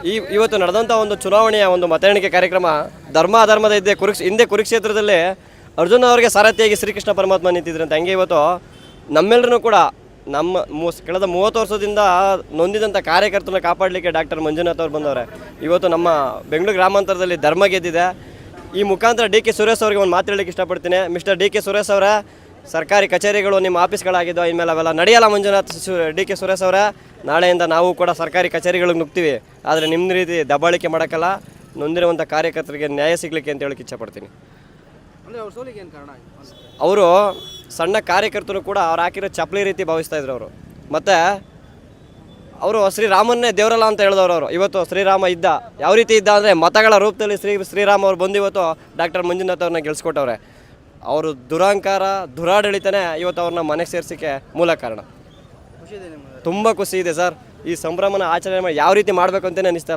ಇವತ್ತು ನಡೆದಂಥ ಒಂದು ಚುನಾವಣೆಯ ಒಂದು ಮತ ಎಣಿಕೆ ಕಾರ್ಯಕ್ರಮ ಧರ್ಮ ಅಧರ್ಮದ ಹಿಂದೆ ಕುರುಕ್ಷೇತ್ರದಲ್ಲಿ ಅರ್ಜುನ ಅವರಿಗೆ ಸಾರಥಿಯಾಗಿ ಶ್ರೀಕೃಷ್ಣ ಪರಮಾತ್ಮ ನಿಂತಿದ್ರಂತೆ. ಹಂಗೆ ಇವತ್ತು ನಮ್ಮೆಲ್ಲರೂ ಕೂಡ ಕಳೆದ 30 ವರ್ಷದಿಂದ ನೊಂದಿದಂಥ ಕಾರ್ಯಕರ್ತರನ್ನ ಕಾಪಾಡಲಿಕ್ಕೆ ಡಾಕ್ಟರ್ ಮಂಜುನಾಥ್ ಅವರು ಬಂದವರು. ಇವತ್ತು ನಮ್ಮ ಬೆಂಗಳೂರು ಗ್ರಾಮಾಂತರದಲ್ಲಿ ಧರ್ಮ ಗೆದ್ದಿದೆ. ಈ ಮುಖಾಂತರ ಡಿ ಕೆ ಸುರೇಶ್ ಅವರಿಗೆ ಒಂದು ಮಾತು ಹೇಳಲಿಕ್ಕೆ ಇಷ್ಟಪಡ್ತೀನಿ. ಮಿಸ್ಟರ್ ಡಿ ಕೆ ಸುರೇಶ್ ಅವರ ಸರ್ಕಾರಿ ಕಚೇರಿಗಳು ನಿಮ್ಮ ಆಫೀಸ್ಗಳಾಗಿದ್ದು ಇನ್ಮೇಲೆ ಅವೆಲ್ಲ ನಡೆಯಲ್ಲ. ಮಂಜುನಾಥ್ ಡಿ ಕೆ ಸುರೇಶ್ ಅವರ ನಾಳೆಯಿಂದ ನಾವು ಕೂಡ ಸರ್ಕಾರಿ ಕಚೇರಿಗಳಿಗೆ ನುಗ್ತೀವಿ. ಆದರೆ ನಿಮ್ಮ ರೀತಿ ದಬ್ಬಾಳಿಕೆ ಮಾಡೋಕ್ಕಲ್ಲ, ನೊಂದಿರುವಂಥ ಕಾರ್ಯಕರ್ತರಿಗೆ ನ್ಯಾಯ ಸಿಗಲಿಕ್ಕೆ ಅಂತ ಹೇಳಕ್ಕೆ ಇಷ್ಟಪಡ್ತೀನಿ. ಅವರು ಸಣ್ಣ ಕಾರ್ಯಕರ್ತರು ಕೂಡ ಅವ್ರು ಹಾಕಿರೋ ಚಪ್ಪಲಿ ರೀತಿ ಭಾವಿಸ್ತಾ ಇದ್ರು ಅವರು. ಮತ್ತು ಅವರು ಶ್ರೀರಾಮನ್ನೇ ದೇವರಲ್ಲ ಅಂತ ಹೇಳಿದವರು ಅವರು. ಇವತ್ತು ಶ್ರೀರಾಮ ಇದ್ದ, ಯಾವ ರೀತಿ ಇದ್ದ ಅಂದರೆ ಮತಗಳ ರೂಪದಲ್ಲಿ ಶ್ರೀರಾಮ ಅವರು ಬಂದು ಇವತ್ತು ಡಾಕ್ಟರ್ ಮಂಜುನಾಥ್ ಅವ್ರನ್ನ ಗೆಲ್ಸ್ಕೊಟ್ಟವ್ರೆ. ಅವರು ದುರಹಂಕಾರ ದುರಾಡಳಿತನೇ ಇವತ್ತು ಅವ್ರನ್ನ ಮನೆಗೆ ಸೇರಿಸೋಕ್ಕೆ ಮೂಲ ಕಾರಣ. ತುಂಬ ಖುಷಿ ಇದೆ ಸರ್. ಈ ಸಂಭ್ರಮನ ಆಚರಣೆ ಮಾಡಿ ಯಾವ ರೀತಿ ಮಾಡಬೇಕು ಅಂತಲೇ ಅನಿಸ್ತಾ